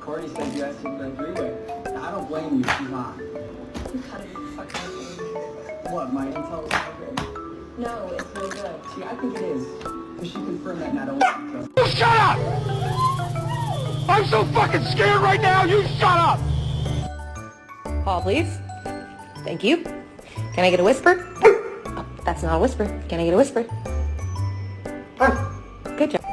Cordy said you asked her for a three-way. I don't blame you, she's not. You gotta be fucking kidding me. What, my intel is not great? No, it's really good. See, I think it is. Because she confirmed that not only because... You shut up! I'm so fucking scared right now, you shut up! Paul, please. Thank you. Can I get a whisper? Oh, that's not a whisper. Can I get a whisper? Good job.